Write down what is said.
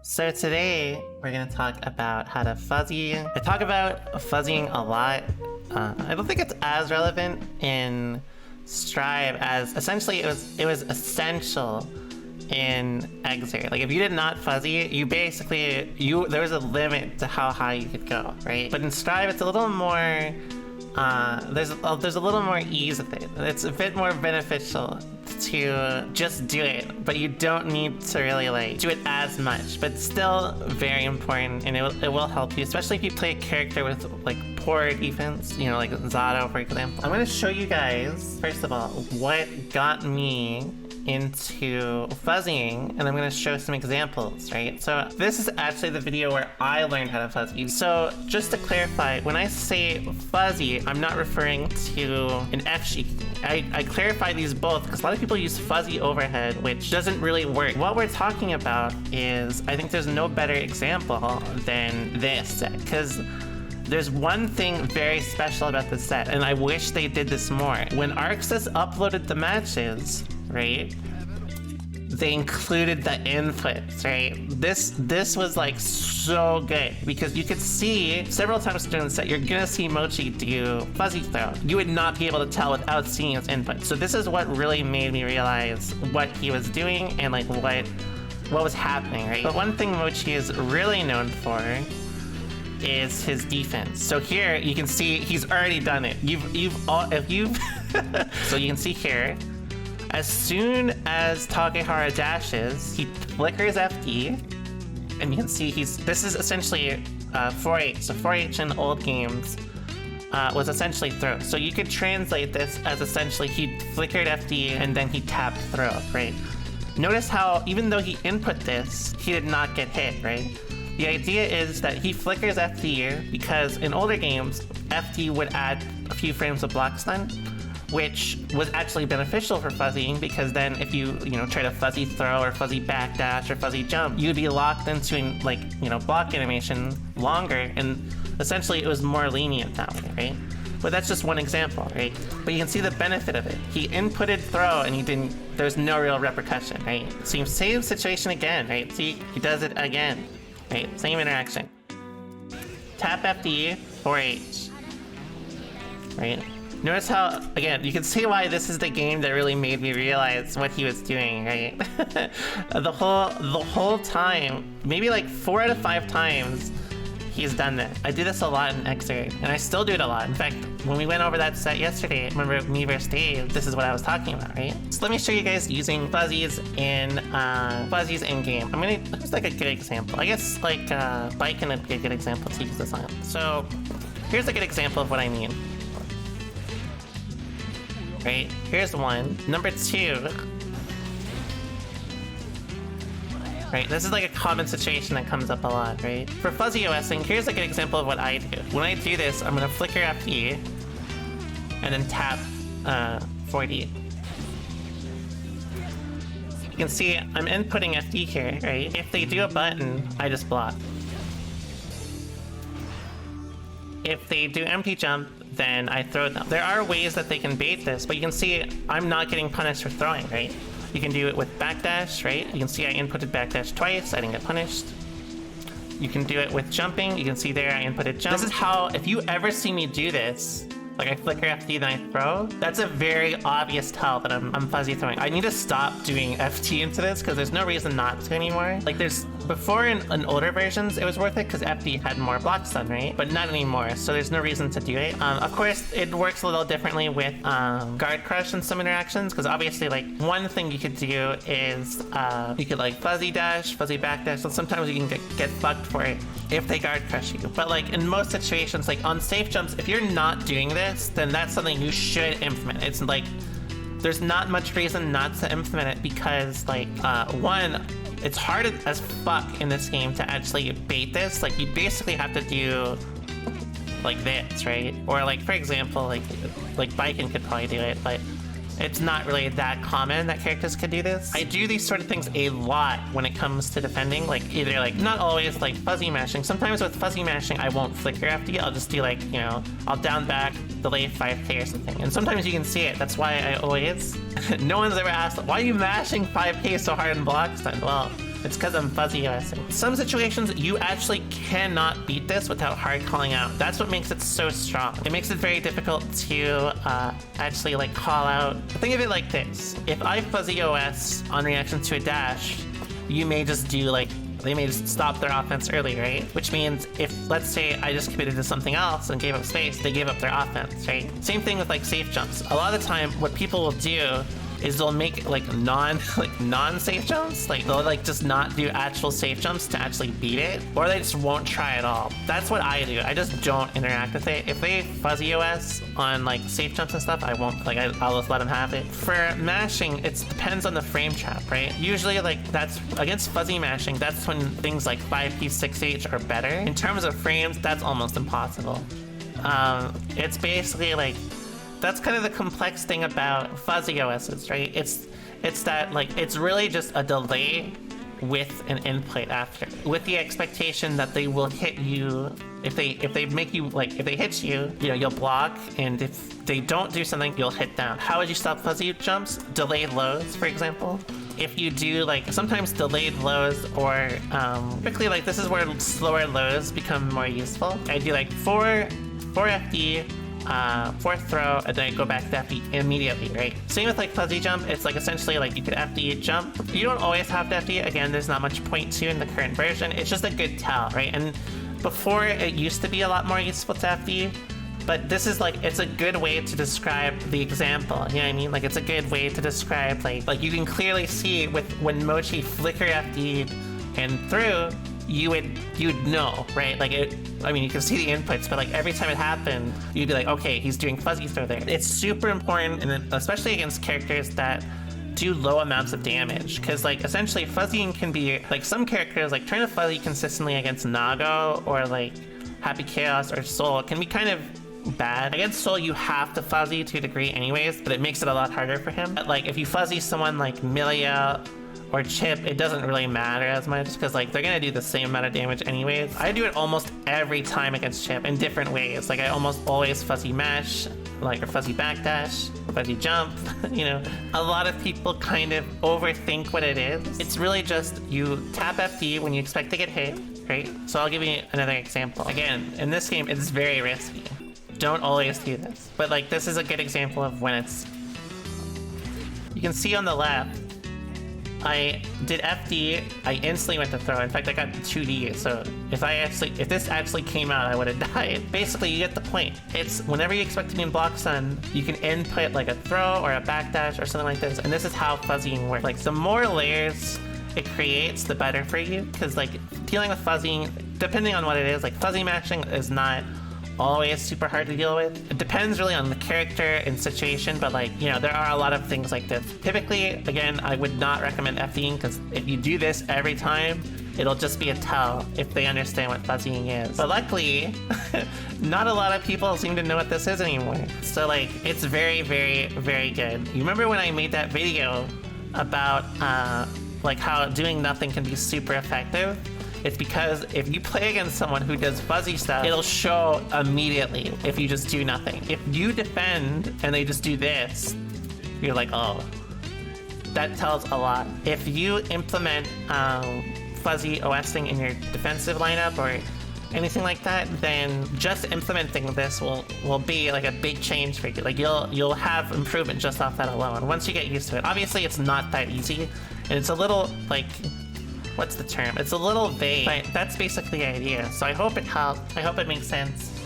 So today we're gonna talk about how to fuzzy. I talk about fuzzying a lot. I don't think it's as relevant in Strive as essentially it was essential in Exer. Like if you did not fuzzy, you basically there was a limit to how high you could go, right? But in Strive it's a little more there's a little more ease with it. It's a bit more beneficial to just do it, but you don't need to really like do it as much, but still very important, and it will help you, especially if you play a character with like poor defense, you know, like Zato for example. I'm going to show you guys first of all what got me into fuzzying, and I'm going to show some examples, right? So this is actually the video where I learned how to fuzzy. So just to clarify, when I say fuzzy, I'm not referring to an F-sheet. I clarify these both because a lot of people use fuzzy overhead, which doesn't really work. What we're talking about is, I think there's no better example than this set, because there's one thing very special about this set, and I wish they did this more. When Arxis uploaded the matches, right, they included the inputs, right? This was like so good because you could see several times during the set, you're gonna see Mochi do fuzzy throw. You would not be able to tell without seeing his input. So this is what really made me realize what he was doing and like what was happening, right? But one thing Mochi is really known for is his defense. So here you can see he's already done it. So you can see here, as soon as Takehara dashes, he flickers FD, and you can see this is essentially 4H. So 4H in old games was essentially throw. So you could translate this as essentially he flickered FD and then he tapped throw, right? Notice how even though he input this, he did not get hit, right? The idea is that he flickers FD because in older games, FD would add a few frames of block stun, which was actually beneficial for fuzzying, because then if you try to fuzzy throw or fuzzy backdash or fuzzy jump, you'd be locked into block animation longer, and essentially it was more lenient that way, right? But that's just one example, right? But you can see the benefit of it. He inputted throw and there's no real repercussion, right? Same situation again, right? See, he does it again, right? Same interaction. Tap FD, 4H, right? Notice how, again, you can see why this is the game that really made me realize what he was doing, right? the whole time, maybe like 4 out of 5 times, he's done this. I do this a lot in Exer, and I still do it a lot. In fact, when we went over that set yesterday, remember me versus Dave, this is what I was talking about, right? So let me show you guys using fuzzies in game. Here's like a good example. I guess like Bike would be a good example to use this on. So here's a good example of what I mean. Right, here's one. Number 2. Right, this is like a common situation that comes up a lot, right? For fuzzy OSing, here's like an example of what I do. When I do this, I'm gonna flicker FD and then tap 4D. You can see I'm inputting FD here, right? If they do a button, I just block. If they do empty jump, then I throw them. There are ways that they can bait this, but you can see I'm not getting punished for throwing, right? You can do it with backdash, right? You can see I inputted backdash twice, I didn't get punished. You can do it with jumping. You can see there I inputted jump. This is how, if you ever see me do this, like I flicker FD then I throw, that's a very obvious tell that I'm fuzzy throwing. I need to stop doing FT into this because there's no reason not to anymore. Like before in older versions, it was worth it because FD had more block stun, right? But not anymore, so there's no reason to do it. Of course, it works a little differently with guard crush in some interactions, because obviously like one thing you could do is you could like fuzzy dash, fuzzy backdash, so sometimes you can get fucked for it if they guard crush you. But like in most situations, like on safe jumps, if you're not doing this, then that's something you should implement. It's like there's not much reason not to implement it because like one, it's hard as fuck in this game to actually bait this. Like you basically have to do like this, right? Or like for example, like Biken could probably do it, but it's not really that common that characters could do this. I do these sort of things a lot when it comes to defending, like either like, not always like fuzzy mashing. Sometimes with fuzzy mashing, I won't flicker FD, I'll just do like, I'll down back, delay 5k or something. And sometimes you can see it, that's why I always, no one's ever asked, why are you mashing 5k so hard in block stun? Well, It's because I'm fuzzy OSing. Some situations, you actually cannot beat this without hard calling out. That's what makes it so strong. It makes it very difficult to actually like call out. Think of it like this. If I fuzzy OS on reaction to a dash, you may just do like, they may just stop their offense early, right? Which means if, let's say, I just committed to something else and gave up space, they gave up their offense, right? Same thing with like safe jumps. A lot of the time, what people will do is they'll make like non-safe jumps. Like they'll like just not do actual safe jumps to actually beat it, or they just won't try at all. That's what I do. I just don't interact with it. If they fuzzy OS on like safe jumps and stuff, I won't, like I'll just let them have it. For mashing, it depends on the frame trap, right? Usually like that's against fuzzy mashing, that's when things like 5P, 6H are better. In terms of frames, that's almost impossible. It's basically like, that's kind of the complex thing about fuzzy OSs, right? It's that like it's really just a delay with an input after, with the expectation that they will hit you. If they make you like, if they hit you, you know, you'll block, and if they don't do something, you'll hit down. How would you stop fuzzy jumps? Delayed lows, for example. If you do like sometimes delayed lows, or quickly, like this is where slower lows become more useful. I do like 4 FD. Fourth throw, and then I go back to FD immediately, right? Same with like fuzzy jump. It's like essentially like you could FD jump. You don't always have to FD. Again, there's not much point to in the current version. It's just a good tell, right? And before, it used to be a lot more useful to FD, but this is like, it's a good way to describe the example. You know what I mean? Like it's a good way to describe like you can clearly see with when Mochi flicker FD and through, you'd know, right? Like it, I mean, you can see the inputs, but like every time it happened, you'd be like, okay, he's doing fuzzy throw there. It's super important, and especially against characters that do low amounts of damage, because like essentially fuzzying can be like, some characters like trying to fuzzy consistently against Nago or like Happy Chaos or Soul can be kind of bad. Against Soul, you have to fuzzy to a degree anyways, but it makes it a lot harder for him. But like if you fuzzy someone like Millia or Chip, it doesn't really matter as much, because like they're gonna do the same amount of damage anyways. I do it almost every time against Chip in different ways. Like I almost always fuzzy mash, like, or fuzzy backdash, fuzzy jump. You know, a lot of people kind of overthink what it is. It's really just you tap FD when you expect to get hit, right? So I'll give you another example. Again, in this game, it's very risky. Don't always do this, but like this is a good example of when it's. You can see on the left, I did FD, I instantly went to throw. In fact, I got 2D, so if this actually came out, I would have died. Basically, you get the point. It's whenever you expect to be in block stun, you can input like a throw or a backdash or something like this, and this is how fuzzying works. Like, the more layers it creates, the better for you, because like dealing with fuzzying, depending on what it is, like fuzzy matching is not always super hard to deal with. It depends really on the character and situation, but like, you know, there are a lot of things like this. Typically, again, I would not recommend FDing, because if you do this every time, it'll just be a tell if they understand what fuzzying is. But luckily, not a lot of people seem to know what this is anymore. So like, it's very, very, very good. You remember when I made that video about like how doing nothing can be super effective? It's because if you play against someone who does fuzzy stuff, it'll show immediately if you just do nothing. If you defend and they just do this, you're like, oh, that tells a lot. If you implement fuzzy OSing in your defensive lineup or anything like that, then just implementing this will be like a big change for you. Like you'll have improvement just off that alone once you get used to it. Obviously, it's not that easy, and it's a little like, what's the term? It's a little vague, but that's basically the idea. So I hope it helped. I hope it makes sense.